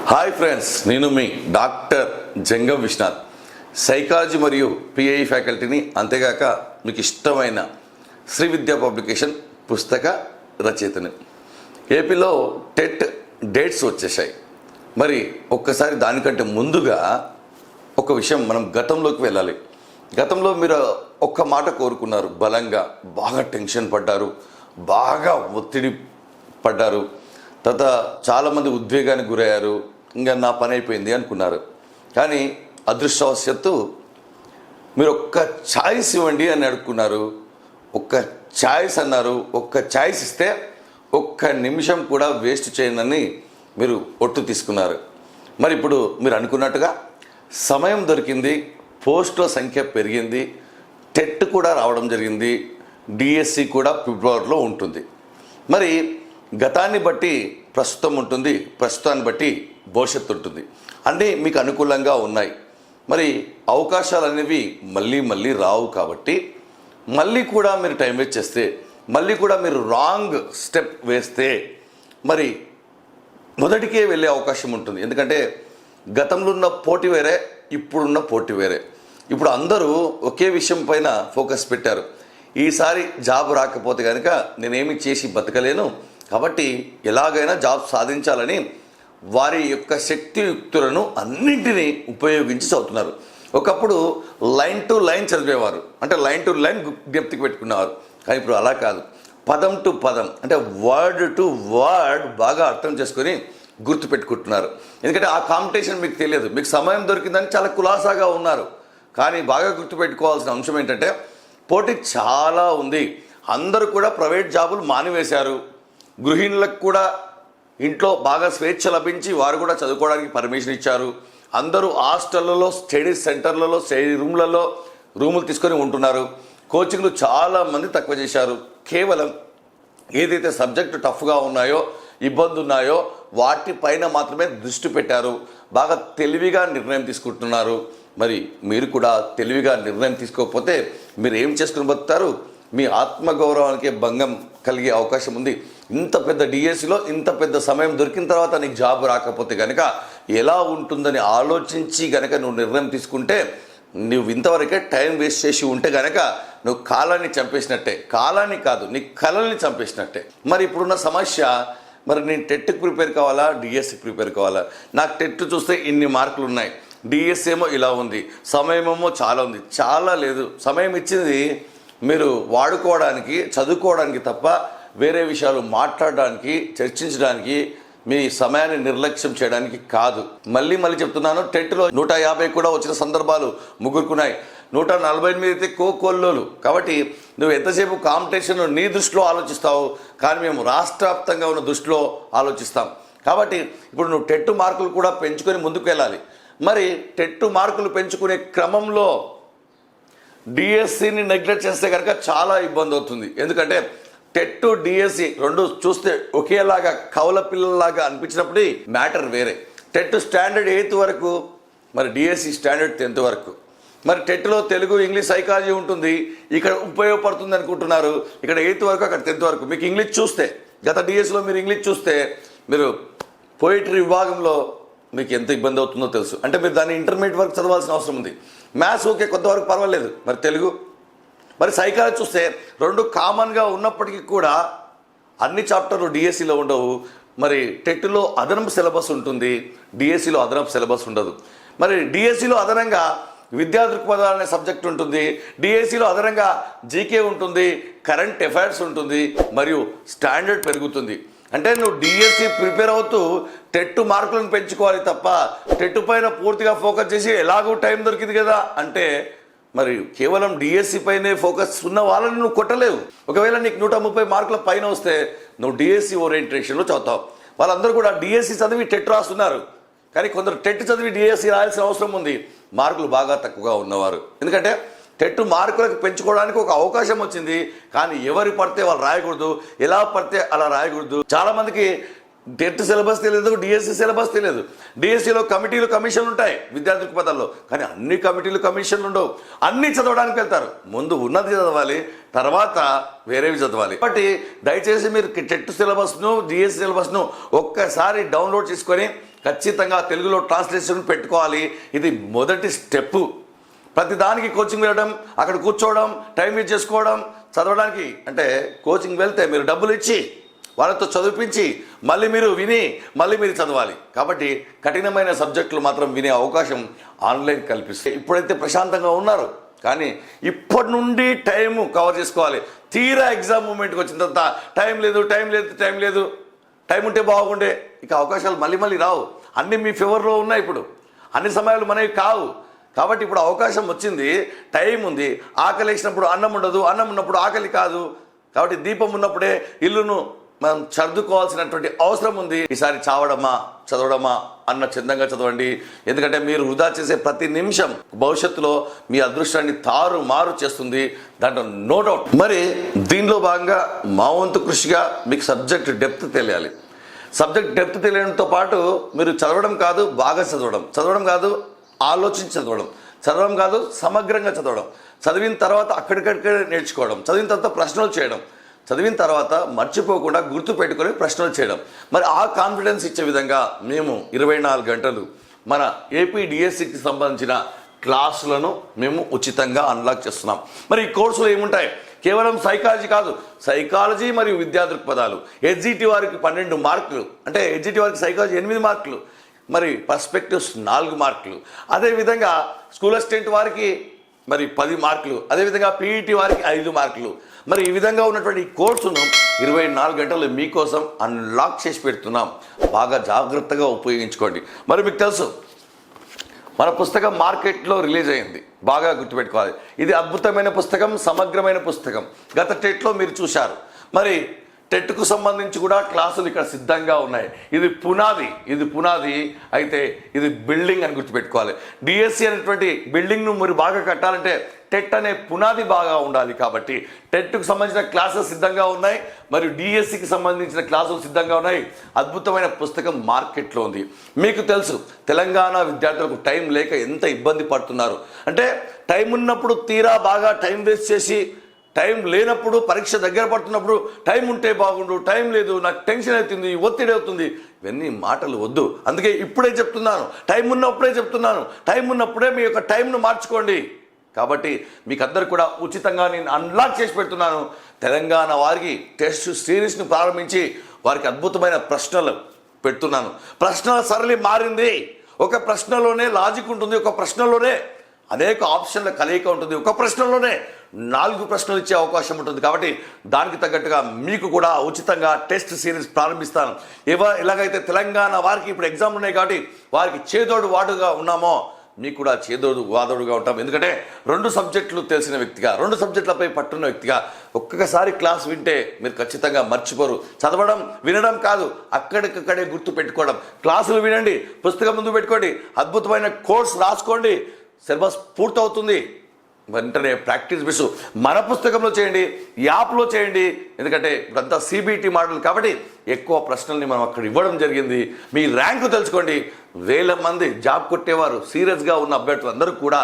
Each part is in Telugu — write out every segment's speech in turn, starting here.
హాయ్ ఫ్రెండ్స్, నేను మీ డాక్టర్ జంగం విశ్వనాథ్, సైకాలజీ మరియు పిఐ ఫ్యాకల్టీని, అంతేగాక మీకు ఇష్టమైన శ్రీ విద్యా పబ్లికేషన్ పుస్తక రచయితని. ఏపీలో టెట్ డేట్స్ వచ్చేసాయి. మరి ఒక్కసారి దానికంటే ముందుగా ఒక విషయం, మనం గతంలోకి వెళ్ళాలి. గతంలో మీరు ఒక్క మాట కోరుకున్నారు, బలంగా బాగా టెన్షన్ పడ్డారు, బాగా ఒత్తిడి పడ్డారు, తర్వాత చాలామంది ఉద్వేగానికి గురయ్యారు, ఇంకా నా పని అయిపోయింది అనుకున్నారు. కానీ అదృష్టవశాత్తు మీరు ఒక్క ఛాయిస్ ఇవ్వండి అని అడుక్కున్నారు. ఒక్క ఛాయిస్ అన్నారు. ఒక్క ఛాయిస్ ఇస్తే ఒక్క నిమిషం కూడా వేస్ట్ చేయనని మీరు ఒట్టు తీసుకున్నారు. మరి ఇప్పుడు మీరు అనుకున్నట్టుగా సమయం దొరికింది, పోస్టుల సంఖ్య పెరిగింది, టెట్ కూడా రావడం జరిగింది, డిఎస్సి కూడా ఫిబ్రవరిలో ఉంటుంది. మరి గతాన్ని బట్టి ప్రస్తుతం ఉంటుంది, ప్రస్తుతాన్ని బట్టి భవిష్యత్తు ఉంటుంది. అన్నీ మీకు అనుకూలంగా ఉన్నాయి. మరి అవకాశాలు అనేవి మళ్ళీ మళ్ళీ రావు. కాబట్టి మళ్ళీ కూడా మీరు టైం వేస్ట్ చేస్తే, మళ్ళీ కూడా మీరు రాంగ్ స్టెప్ వేస్తే మరి మొదటికే వెళ్ళే అవకాశం ఉంటుంది. ఎందుకంటే గతంలో ఉన్న పోటీ వేరే, ఇప్పుడున్న పోటీ వేరే. ఇప్పుడు అందరూ ఒకే విషయం పైన ఫోకస్ పెట్టారు. ఈసారి జాబ్ రాకపోతే కనుక నేనేమి చేసి బతకలేను, కాబట్టి ఎలాగైనా జాబ్ సాధించాలని వారి యొక్క శక్తియుక్తులను అన్నింటినీ ఉపయోగించి చదువుతున్నారు. ఒకప్పుడు లైన్ టు లైన్ చదివేవారు, అంటే లైన్ టు లైన్ జ్ఞప్తికి పెట్టుకునేవారు. కానీ ఇప్పుడు అలా కాదు, పదం టు పదం, అంటే వర్డ్ టు వర్డ్ బాగా అర్థం చేసుకొని గుర్తుపెట్టుకుంటున్నారు. ఎందుకంటే ఆ కాంపిటీషన్ మీకు తెలియదు, మీకు సమయం దొరికిందని చాలా కులాసాగా ఉన్నారు. కానీ బాగా గుర్తుపెట్టుకోవాల్సిన అంశం ఏంటంటే పోటీ చాలా ఉంది. అందరూ కూడా ప్రైవేట్ జాబులు మానివేశారు. గృహిణులకు కూడా ఇంట్లో బాగా స్వేచ్ఛ లభించి వారు కూడా చదువుకోవడానికి పర్మిషన్ ఇచ్చారు. అందరూ హాస్టళ్లలో, స్టడీ సెంటర్లలో, స్టడీ రూములు తీసుకొని ఉంటున్నారు. కోచింగ్లు చాలామంది తక్కువ చేశారు. కేవలం ఏదైతే సబ్జెక్టు టఫ్గా ఉన్నాయో, ఇబ్బంది ఉన్నాయో వాటిపైన మాత్రమే దృష్టి పెట్టారు. బాగా తెలివిగా నిర్ణయం తీసుకుంటున్నారు. మరి మీరు కూడా తెలివిగా నిర్ణయం తీసుకోకపోతే మీరు ఏం చేసుకుని బతుకుతారు? మీ ఆత్మగౌరవానికి భంగం కలిగే అవకాశం ఉంది. ఇంత పెద్ద డిఎస్సిలో ఇంత పెద్ద సమయం దొరికిన తర్వాత నీకు జాబ్ రాకపోతే కనుక ఎలా ఉంటుందని ఆలోచించి కనుక నువ్వు నిర్ణయం తీసుకుంటే, నువ్వు ఇంతవరకే టైం వేస్ట్ చేసి ఉంటే కనుక నువ్వు కాలాన్ని చంపేసినట్టే. కాలాన్ని కాదు, నీ కళల్ని చంపేసినట్టే. మరి ఇప్పుడున్న సమస్య, మరి నేను టెట్కి ప్రిపేర్ కావాలా, డిఎస్సికి ప్రిపేర్ కావాలా? నాకు టెట్ చూస్తే ఇన్ని మార్కులు ఉన్నాయి, డిఎస్సి ఏమో ఇలా ఉంది, సమయం ఏమో చాలా ఉంది. చాలా లేదు. సమయం ఇచ్చింది మీరు వాడుకోవడానికి, చదువుకోవడానికి తప్ప వేరే విషయాలు మాట్లాడడానికి, చర్చించడానికి, మీ సమయాన్ని నిర్లక్ష్యం చేయడానికి కాదు. మళ్ళీ చెప్తున్నాను, టెట్లో 150 కూడా వచ్చిన సందర్భాలు ముగ్గురుకున్నాయి. 148 అయితే కోకొల్లోలు. కాబట్టి నువ్వు ఎంతసేపు కాంపిటీషన్ నీ దృష్టిలో ఆలోచిస్తావు, కానీ మేము రాష్ట్ర వ్యాప్తంగా ఉన్న దృష్టిలో ఆలోచిస్తాం. కాబట్టి ఇప్పుడు నువ్వు టెట్ మార్కులు కూడా పెంచుకొని ముందుకు వెళ్ళాలి. మరి టెట్ మార్కులు పెంచుకునే క్రమంలో డిఎస్సిని నెగ్లెక్ట్ చేస్తే కనుక చాలా ఇబ్బంది అవుతుంది. ఎందుకంటే టెట్ డిఎస్సి రెండు చూస్తే ఒకేలాగా కవల పిల్లలాగా అనిపించినప్పుడు మ్యాటర్ వేరే. టెట్ స్టాండర్డ్ 8th వరకు, మరి డిఎస్సి స్టాండర్డ్ 10th వరకు. మరి టెట్లో తెలుగు, ఇంగ్లీష్, సైకాలజీ ఉంటుంది. ఇక్కడ ఉపయోగపడుతుంది అనుకుంటున్నారు. ఇక్కడ 8th వరకు, అక్కడ 10th వరకు. మీకు ఇంగ్లీష్ చూస్తే, గత డిఎస్సిలో మీరు ఇంగ్లీష్ చూస్తే, మీరు పోయిటరీ విభాగంలో మీకు ఎంత ఇబ్బంది అవుతుందో తెలుసు. అంటే మీరు దాన్ని ఇంటర్మీడియట్ వరకు చదవాల్సిన అవసరం ఉంది. మ్యాథ్స్ ఓకే, కొంతవరకు పర్వాలేదు. మరి తెలుగు, మరి సైకాలజీ చూస్తే రెండు కామన్గా ఉన్నప్పటికీ కూడా అన్ని చాప్టర్లు డిఎస్సిలో ఉండవు. మరి టెట్లో అదనపు సిలబస్ ఉంటుంది, డిఎస్సిలో అదనపు సిలబస్ ఉండదు. మరి డిఎస్సిలో అదనంగా విద్యా దృక్పథాలు అనే సబ్జెక్ట్ ఉంటుంది, డిఎస్సిలో అదనంగా జీకే ఉంటుంది, కరెంట్ అఫైర్స్ ఉంటుంది, మరియు స్టాండర్డ్ పెరుగుతుంది. అంటే నువ్వు డిఎస్సి ప్రిపేర్ అవుతూ టెట్ మార్కులను పెంచుకోవాలి తప్ప టెట్ పైన పూర్తిగా ఫోకస్ చేసి ఎలాగో టైం దొరికింది కదా అంటే, మరి కేవలం డిఎస్సి పైనే ఫోకస్ ఉన్న వాళ్ళని నువ్వు కొట్టలేవు. ఒకవేళ నీకు 130 మార్కుల పైన వస్తే నువ్వు డిఎస్సి ఓరియంటేషన్లో చదువుతావు. వాళ్ళందరూ కూడా డిఎస్సి చదివి టెట్ రాస్తున్నారు. కానీ కొందరు టెట్ చదివి డిఎస్సి రాయాల్సిన అవసరం ఉంది, మార్కులు బాగా తక్కువగా ఉన్నవారు. ఎందుకంటే టెట్ మార్కులకు పెంచుకోవడానికి ఒక అవకాశం వచ్చింది. కానీ ఎవరు పడితే వాళ్ళు రాయకూడదు, ఎలా పడితే అలా రాయకూడదు. చాలామందికి టెట్ సిలబస్ తెలియదు, డిఎస్సి సిలబస్ తెలియదు. డిఎస్సిలో కమిటీలు, కమిషన్లు ఉంటాయి విద్యార్థి పదాల్లో, కానీ అన్ని కమిటీలు, కమిషన్లు ఉండవు. అన్నీ చదవడానికి వెళ్తారు. ముందు ఉన్నది చదవాలి, తర్వాత వేరేవి చదవాలి. కాబట్టి దయచేసి మీరు టెట్ సిలబస్ను, డిఎస్సి సిలబస్ను ఒక్కసారి డౌన్లోడ్ చేసుకొని ఖచ్చితంగా తెలుగులో ట్రాన్స్లేషన్ పెట్టుకోవాలి. ఇది మొదటి స్టెప్పు. ప్రతి దానికి కోచింగ్ వెళ్ళడం, అక్కడ కూర్చోవడం, టైం వేస్ట్ చేసుకోవడం, చదవడానికి అంటే కోచింగ్ వెళ్తే మీరు డబ్బులు ఇచ్చి వాళ్ళతో చదివించి మళ్ళీ మీరు విని మళ్ళీ మీరు చదవాలి. కాబట్టి కఠినమైన సబ్జెక్టులు మాత్రం వినే అవకాశం ఆన్లైన్ కల్పిస్తే ఇప్పుడైతే ప్రశాంతంగా ఉన్నారు. కానీ ఇప్పటి నుండి టైం కవర్ చేసుకోవాలి. తీరా ఎగ్జామ్ మూమెంట్కి వచ్చిన తర్వాత టైం లేదు, టైం ఉంటే బాగుండే. ఇక అవకాశాలు మళ్ళీ రావు. అన్నీ మీ ఫేవర్లో ఉన్నాయి. ఇప్పుడు అన్ని సమయాలు మనవి కావు. కాబట్టి ఇప్పుడు అవకాశం వచ్చింది, టైం ఉంది. ఆకలి వేసినప్పుడు అన్నం ఉండదు, అన్నం ఉన్నప్పుడు ఆకలి కాదు. కాబట్టి దీపం ఉన్నప్పుడే ఇల్లును మనం సర్దుకోవాల్సినటువంటి అవసరం ఉంది. ఈసారి చావడమా చదవడమా అన్న చందంగా చదవండి. ఎందుకంటే మీరు వృధా చేసే ప్రతి నిమిషం భవిష్యత్తులో మీ అదృష్టాన్ని తారుమారు చేస్తుంది, దాంట్లో నో డౌట్. మరి దీనిలో భాగంగా మా వంతు కృషిగా మీకు సబ్జెక్ట్ డెప్త్ తెలియాలి. సబ్జెక్ట్ డెప్త్ తెలియడంతో పాటు మీరు చదవడం కాదు బాగా చదవడం కాదు ఆలోచించి చదవడం కాదు సమగ్రంగా చదవడం, చదివిన తర్వాత అక్కడికక్కడే నేర్చుకోవడం, చదివిన తర్వాత ప్రశ్నలు చేయడం, చదివిన తర్వాత మర్చిపోకుండా గుర్తు పెట్టుకొని ప్రశ్నలు చేయడం. మరి ఆ కాన్ఫిడెన్స్ ఇచ్చే విధంగా మేము 24 గంటలు మన ఏపీ డిఎస్సికి సంబంధించిన క్లాసులను మేము ఉచితంగా అన్లాక్ చేస్తున్నాం. మరి ఈ కోర్సులో ఏముంటాయి? కేవలం సైకాలజీ కాదు, సైకాలజీ మరియు విద్యా దృక్పథాలు. ఎస్జిటి వారికి 12 మార్కులు, అంటే ఎస్జిటి వారికి సైకాలజీ 8 మార్కులు, మరి పర్స్పెక్టివ్స్ 4 మార్కులు. అదేవిధంగా స్కూల్ అసిస్టెంట్ వారికి మరి 10 మార్కులు, అదేవిధంగా పీఈటీ వారికి 5 మార్కులు. మరి ఈ విధంగా ఉన్నటువంటి ఈ కోర్సును 24 గంటలు మీకోసం అన్లాక్ చేసి పెడుతున్నాం. బాగా జాగ్రత్తగా ఉపయోగించుకోండి. మరి మీకు తెలుసు మన పుస్తకం మార్కెట్లో రిలీజ్ అయింది, బాగా గుర్తుపెట్టుకోవాలి. ఇది అద్భుతమైన పుస్తకం, సమగ్రమైన పుస్తకం. గత టెట్లో మీరు చూశారు. మరి టెట్కు సంబంధించి కూడా క్లాసులు ఇక్కడ సిద్ధంగా ఉన్నాయి. ఇది పునాది అయితే ఇది బిల్డింగ్ అని గుర్తుపెట్టుకోవాలి. డిఎస్సి అనేటువంటి బిల్డింగ్ను మీరు బాగా కట్టాలంటే టెట్ అనే పునాది బాగా ఉండాలి. కాబట్టి టెట్కు సంబంధించిన క్లాసెస్ సిద్ధంగా ఉన్నాయి, మరియు డిఎస్సికి సంబంధించిన క్లాసులు సిద్ధంగా ఉన్నాయి. అద్భుతమైన పుస్తకం మార్కెట్లో ఉంది. మీకు తెలుసు తెలంగాణ విద్యార్థులకు టైం లేక ఎంత ఇబ్బంది పడుతున్నారు. అంటే టైం ఉన్నప్పుడు తీరా బాగా టైం వేస్ట్ చేసి, టైం లేనప్పుడు పరీక్ష దగ్గర పడుతున్నప్పుడు టైం ఉంటే బాగుండు, టైం లేదు, నాకు టెన్షన్ అవుతుంది, ఒత్తిడి అవుతుంది, ఇవన్నీ మాటలు వద్దు. అందుకే ఇప్పుడే చెప్తున్నాను, టైం ఉన్నప్పుడే మీ యొక్క టైంను మార్చుకోండి. కాబట్టి మీకు అందరు కూడా ఉచితంగా నేను అన్లాక్ చేసి పెడుతున్నాను. తెలంగాణ వారికి టెస్ట్ సిరీస్ను ప్రారంభించి వారికి అద్భుతమైన ప్రశ్నలు పెడుతున్నాను. ప్రశ్నల సరళి మారింది. ఒక ప్రశ్నలోనే లాజిక్ ఉంటుంది, ఒక ప్రశ్నలోనే అనేక ఆప్షన్ల కలయిక ఉంటుంది, ఒక ప్రశ్నలోనే 4 ప్రశ్నలు ఇచ్చే అవకాశం ఉంటుంది. కాబట్టి దానికి తగ్గట్టుగా మీకు కూడా ఉచితంగా టెస్ట్ సిరీస్ ప్రారంభిస్తాను. ఎలాగైతే తెలంగాణ వారికి ఇప్పుడు ఎగ్జామ్లు ఉన్నాయి కాబట్టి వారికి చేదోడు వాడుగా ఉన్నామో మీకు కూడా చేదోడు వాదోడుగా ఉంటాం. ఎందుకంటే 2 సబ్జెక్టులు తెలిసిన వ్యక్తిగా, 2 సబ్జెక్టులపై పట్టున్న వ్యక్తిగా ఒక్కొక్కసారి క్లాస్ వింటే మీరు ఖచ్చితంగా మర్చిపోరు. చదవడం వినడం కాదు, అక్కడికక్కడే గుర్తు పెట్టుకోవడం. క్లాసులు వినండి, పుస్తకం ముందు పెట్టుకోండి, అద్భుతమైన కోర్స్ రాసుకోండి, సిలబస్ పూర్తవుతుంది. వెంటనే ప్రాక్టీస్ బిట్స్ మన పుస్తకంలో చేయండి, యాప్లో చేయండి. ఎందుకంటే ఇప్పుడంతా సిబిటి మోడల్ కాబట్టి ఎక్కువ ప్రశ్నల్ని మనం అక్కడ ఇవ్వడం జరిగింది. మీ ర్యాంకు తెలుసుకోండి. 1000 మంది జాబ్ కొట్టేవారు, సీరియస్గా ఉన్న అభ్యర్థులు అందరూ కూడా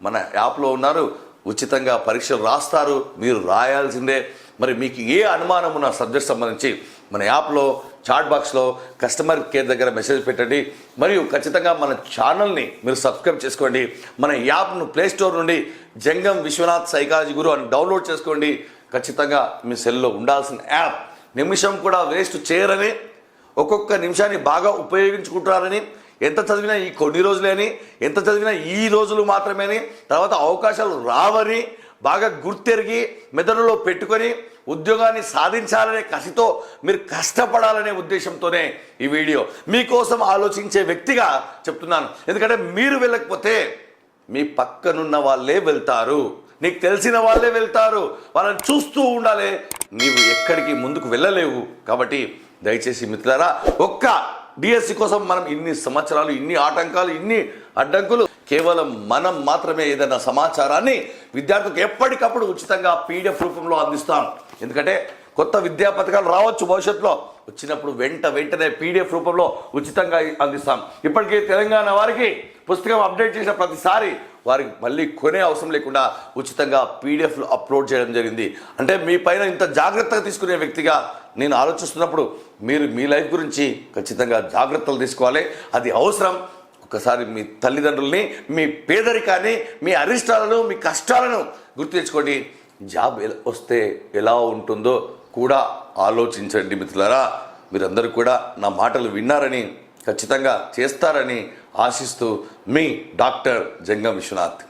మన యాప్లో ఉన్నారు. ఉచితంగా పరీక్షలు రాస్తారు, మీరు రాయాల్సిందే. మరి మీకు ఏ అనుమానం ఉన్న సబ్జెక్ట్ సంబంధించి మన యాప్లో చాట్ బాక్స్లో కస్టమర్ కేర్ దగ్గర మెసేజ్ పెట్టండి. మరియు ఖచ్చితంగా మన ఛానల్ని మీరు సబ్స్క్రైబ్ చేసుకోండి. మన యాప్ను ప్లేస్టోర్ నుండి జంగం విశ్వనాథ్ సైకాలజీ గురు అని డౌన్లోడ్ చేసుకోండి. ఖచ్చితంగా మీ సెల్లో ఉండాల్సిన యాప్. నిమిషం కూడా వేస్ట్ చేయరని, ఒక్కొక్క నిమిషాన్ని బాగా ఉపయోగించుకుంటారని, ఎంత చదివినా ఈ కొన్ని రోజులే అని, ఎంత చదివినా ఈ రోజులు మాత్రమే అని, తర్వాత అవకాశాలు రావని బాగా గుర్తెరిగి మెదడులో పెట్టుకొని ఉద్యోగాన్ని సాధించాలనే కసితో మీరు కష్టపడాలనే ఉద్దేశంతోనే ఈ వీడియో. మీకోసం ఆలోచించే వ్యక్తిగా చెప్తున్నాను. ఎందుకంటే మీరు వెళ్ళకపోతే మీ పక్కనున్న వాళ్ళే వెళ్తారు, నీకు తెలిసిన వాళ్ళే వెళ్తారు. వాళ్ళని చూస్తూ ఉండాలి, నీవు ఎక్కడికి ముందుకు వెళ్ళలేవు. కాబట్టి దయచేసి మిత్రులారా, ఒక్క డిఎస్సి కోసం మనం ఇన్ని సంవత్సరాలు, ఇన్ని ఆటంకాలు, ఇన్ని అడ్డంకులు, కేవలం మనం మాత్రమే ఏదైనా సమాచారాన్ని విద్యార్థులకు ఎప్పటికప్పుడు ఉచితంగా పీడిఎఫ్ రూపంలో అందిస్తాం. ఎందుకంటే కొత్త విద్యా పథకాలు రావచ్చు భవిష్యత్తులో, వచ్చినప్పుడు వెంటనే పీడిఎఫ్ రూపంలో ఉచితంగా అందిస్తాం. ఇప్పటికే తెలంగాణ వారికి పుస్తకం అప్డేట్ చేసిన ప్రతిసారి వారికి మళ్ళీ కొనే అవసరం లేకుండా ఉచితంగా పీడిఎఫ్లు అప్లోడ్ చేయడం జరిగింది. అంటే మీ పైన ఇంత జాగ్రత్తగా తీసుకునే వ్యక్తిగా నేను ఆలోచిస్తున్నప్పుడు మీరు మీ లైఫ్ గురించి ఖచ్చితంగా జాగ్రత్తలు తీసుకోవాలి. అది అవసరం. ఒకసారి మీ తల్లిదండ్రుల్ని, మీ పేదరికాన్ని, మీ అరిష్టాలను, మీ కష్టాలను గుర్తు తెచ్చుకోండి. జాబ్ వస్తే ఎలా ఉంటుందో కూడా ఆలోచించండి మిత్రులారా. మీరందరూ కూడా నా మాటలు విన్నారని, ఖచ్చితంగా చేస్తారని ఆశిస్తూ మీ డాక్టర్ జంగం విశ్వనాథ్.